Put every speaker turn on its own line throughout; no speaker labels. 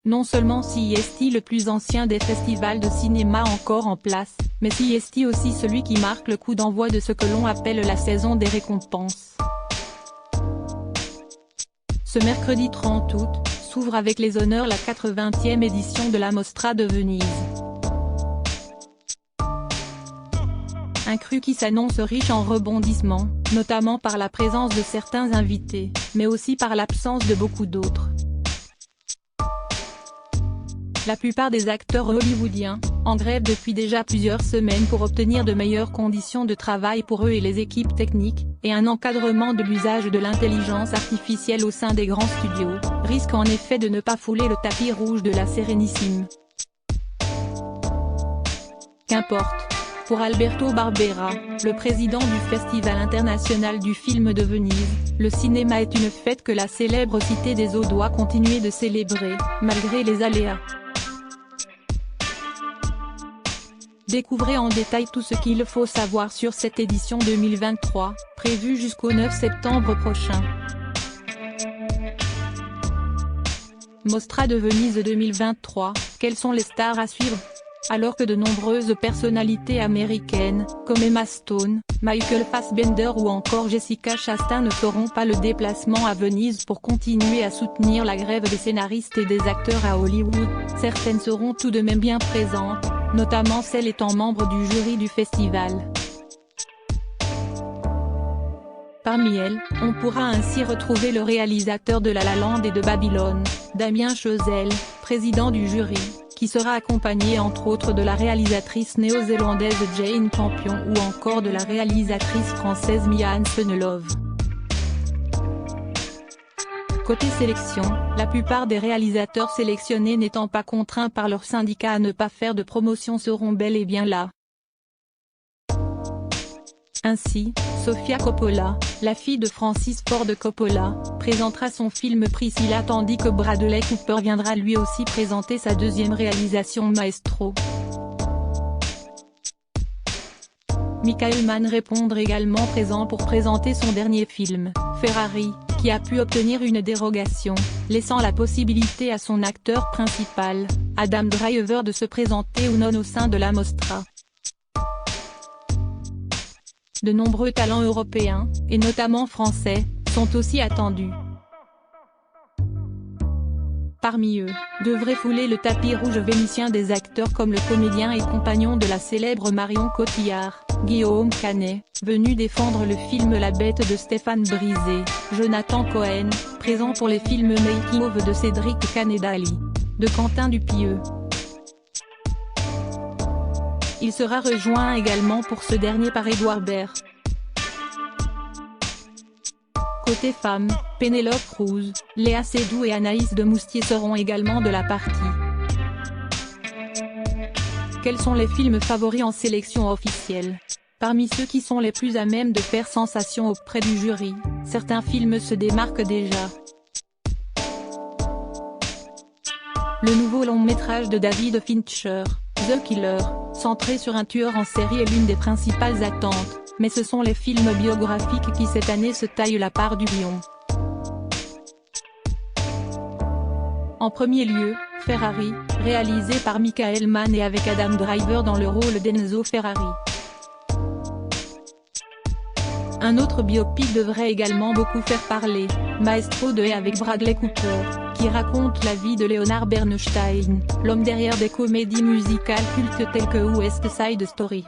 Non seulement CEST le plus ancien des festivals de cinéma encore en place, mais CEST aussi celui qui marque le coup d'envoi de ce que l'on appelle la saison des récompenses. Ce mercredi 30 août, s'ouvre avec les honneurs la 80e édition de la Mostra de Venise. Un cru qui s'annonce riche en rebondissements, notamment par la présence de certains invités, mais aussi par l'absence de beaucoup d'autres. La plupart des acteurs hollywoodiens, en grève depuis déjà plusieurs semaines pour obtenir de meilleures conditions de travail pour eux et les équipes techniques, et un encadrement de l'usage de l'intelligence artificielle au sein des grands studios, risquent en effet de ne pas fouler le tapis rouge de la Sérénissime. Qu'importe. Pour Alberto Barbera, le président du Festival international du film de Venise, le cinéma est une fête que la célèbre cité des eaux doit continuer de célébrer, malgré les aléas. Découvrez en détail tout ce qu'il faut savoir sur cette édition 2023, prévue jusqu'au 9 septembre prochain. Mostra de Venise 2023, quelles sont les stars à suivre ? Alors que de nombreuses personnalités américaines, comme Emma Stone, Michael Fassbender ou encore Jessica Chastain ne feront pas le déplacement à Venise pour continuer à soutenir la grève des scénaristes et des acteurs à Hollywood, certaines seront tout de même bien présentes, notamment celles étant membres du jury du festival. Parmi elles, on pourra ainsi retrouver le réalisateur de La La Land et de Babylone, Damien Chazelle, président du jury, qui sera accompagné entre autres de la réalisatrice néo-zélandaise Jane Campion ou encore de la réalisatrice française Mia Hansen-Love. Côté sélection, la plupart des réalisateurs sélectionnés n'étant pas contraints par leur syndicat à ne pas faire de promotion seront bel et bien là. Ainsi, Sofia Coppola, la fille de Francis Ford Coppola, présentera son film Priscilla tandis que Bradley Cooper viendra lui aussi présenter sa deuxième réalisation Maestro. Michael Mann répondra également présent pour présenter son dernier film, Ferrari, qui a pu obtenir une dérogation, laissant la possibilité à son acteur principal, Adam Driver de se présenter ou non au sein de la Mostra. De nombreux talents européens, et notamment français, sont aussi attendus. Parmi eux, devraient fouler le tapis rouge vénitien des acteurs comme le comédien et compagnon de la célèbre Marion Cotillard, Guillaume Canet, venu défendre le film La Bête de Stéphane Brisé, Jonathan Cohen, présent pour les films Making of de Cédric Canedali, de Quentin Dupieux. Il sera rejoint également pour ce dernier par Edouard Baird. Côté femmes, Pénélope Cruz, Léa Seydoux et Anaïs de Moustier seront également de la partie. Quels sont les films favoris en sélection officielle ? Parmi ceux qui sont les plus à même de faire sensation auprès du jury, certains films se démarquent déjà. Le nouveau long-métrage de David Fincher, The Killer, centré sur un tueur en série est l'une des principales attentes, mais ce sont les films biographiques qui cette année se taillent la part du lion. En premier lieu, Ferrari, réalisé par Michael Mann et avec Adam Driver dans le rôle d'Enzo Ferrari. Un autre biopic devrait également beaucoup faire parler, Maestro 2 avec Bradley Cooper, qui raconte la vie de Leonard Bernstein, l'homme derrière des comédies musicales cultes telles que West Side Story.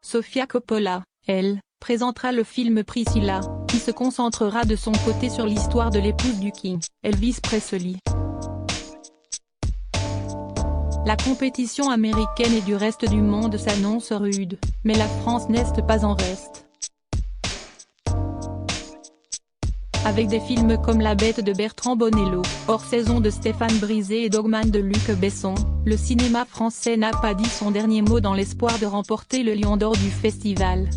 Sofia Coppola, elle, présentera le film Priscilla, qui se concentrera de son côté sur l'histoire de l'épouse du King, Elvis Presley. La compétition américaine et du reste du monde s'annonce rude, mais la France n'est pas en reste. Avec des films comme La Bête de Bertrand Bonello, Hors saison de Stéphane Brisé et Dogman de Luc Besson, le cinéma français n'a pas dit son dernier mot dans l'espoir de remporter le Lion d'Or du festival.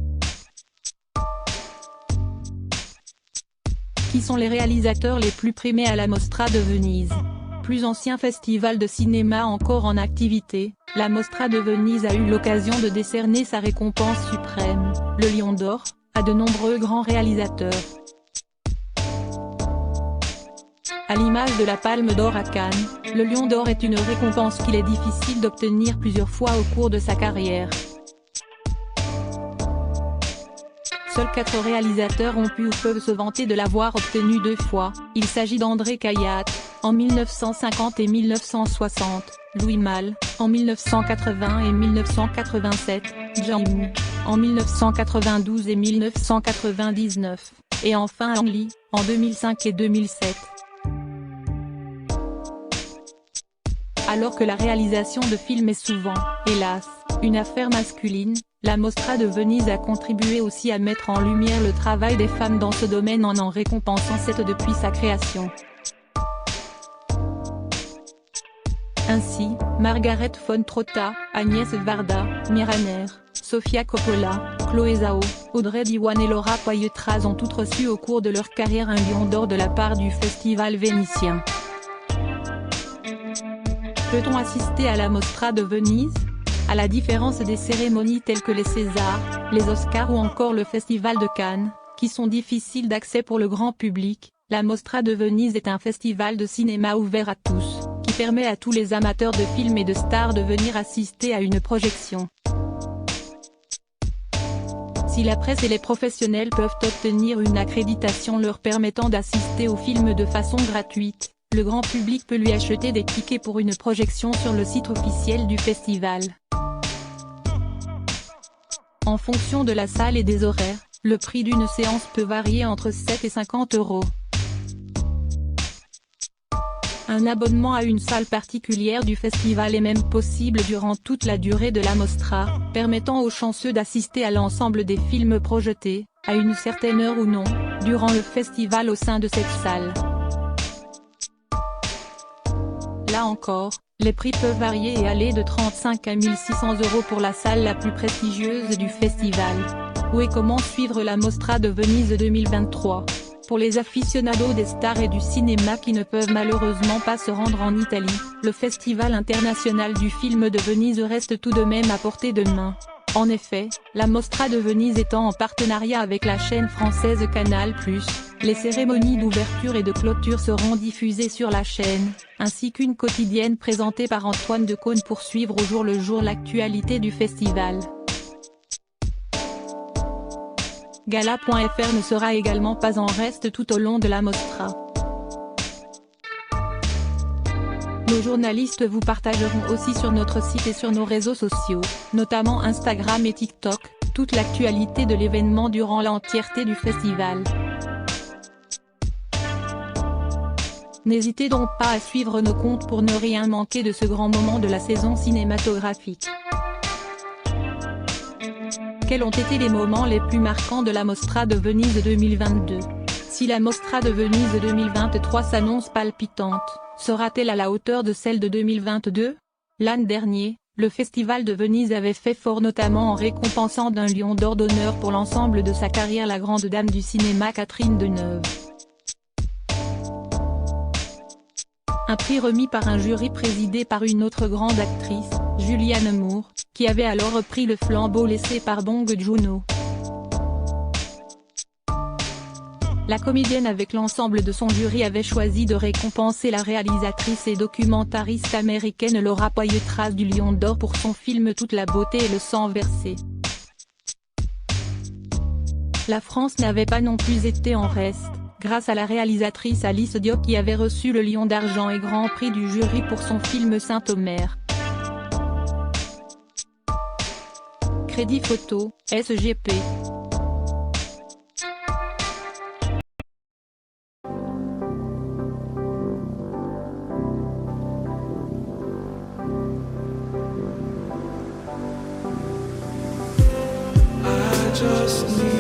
Qui sont les réalisateurs les plus primés à la Mostra de Venise ? Plus ancien festival de cinéma encore en activité, la Mostra de Venise a eu l'occasion de décerner sa récompense suprême, le Lion d'Or, à de nombreux grands réalisateurs. À l'image de la Palme d'Or à Cannes, le Lion d'Or est une récompense qu'il est difficile d'obtenir plusieurs fois au cours de sa carrière. Seuls 4 réalisateurs ont pu ou peuvent se vanter de l'avoir obtenu 2 fois. Il s'agit d'André Cayatte, en 1950 et 1960, Louis Malle, en 1980 et 1987, John Woo, en 1992 et 1999, et enfin Ang Lee, en 2005 et 2007. Alors que la réalisation de films est souvent, hélas, une affaire masculine, la Mostra de Venise a contribué aussi à mettre en lumière le travail des femmes dans ce domaine en récompensant cette depuis sa création. Ainsi, Margaret von Trotta, Agnès Varda, Miraner, Sofia Coppola, Chloé Zhao, Audrey Diwan et Laura Poitras ont toutes reçu au cours de leur carrière un Lion d'Or de la part du Festival vénitien. Peut-on assister à la Mostra de Venise ? À la différence des cérémonies telles que les Césars, les Oscars ou encore le Festival de Cannes, qui sont difficiles d'accès pour le grand public, la Mostra de Venise est un festival de cinéma ouvert à tous, qui permet à tous les amateurs de films et de stars de venir assister à une projection. Si la presse et les professionnels peuvent obtenir une accréditation leur permettant d'assister au film de façon gratuite, le grand public peut lui acheter des tickets pour une projection sur le site officiel du festival. En fonction de la salle et des horaires, le prix d'une séance peut varier entre 7 et 50 €. Un abonnement à une salle particulière du festival est même possible durant toute la durée de la Mostra, permettant aux chanceux d'assister à l'ensemble des films projetés, à une certaine heure ou non, durant le festival au sein de cette salle. Là encore, les prix peuvent varier et aller de 35 à 1 600 € pour la salle la plus prestigieuse du festival. Où et comment suivre la Mostra de Venise 2023 ? Pour les aficionados des stars et du cinéma qui ne peuvent malheureusement pas se rendre en Italie, le Festival international du film de Venise reste tout de même à portée de main. En effet, la Mostra de Venise étant en partenariat avec la chaîne française Canal+, les cérémonies d'ouverture et de clôture seront diffusées sur la chaîne, ainsi qu'une quotidienne présentée par Antoine Decaune pour suivre au jour le jour l'actualité du festival. Gala.fr ne sera également pas en reste tout au long de la Mostra. Nos journalistes vous partageront aussi sur notre site et sur nos réseaux sociaux, notamment Instagram et TikTok, toute l'actualité de l'événement durant l'entièreté du festival. N'hésitez donc pas à suivre nos comptes pour ne rien manquer de ce grand moment de la saison cinématographique. Quels ont été les moments les plus marquants de la Mostra de Venise 2022 ? Si la Mostra de Venise 2023 s'annonce palpitante, sera-t-elle à la hauteur de celle de 2022 ? L'an dernier, le Festival de Venise avait fait fort notamment en récompensant d'un Lion d'Or d'honneur pour l'ensemble de sa carrière la grande dame du cinéma Catherine Deneuve. Un prix remis par un jury présidé par une autre grande actrice, Julianne Moore, qui avait alors repris le flambeau laissé par Bong Joon-ho. La comédienne avec l'ensemble de son jury avait choisi de récompenser la réalisatrice et documentariste américaine Laura Poitras du Lion d'Or pour son film Toute la beauté et le sang versé. La France n'avait pas non plus été en reste, grâce à la réalisatrice Alice Diop qui avait reçu le Lion d'argent et Grand Prix du jury pour son film Saint-Omer. Crédit photo, SGP.
I just need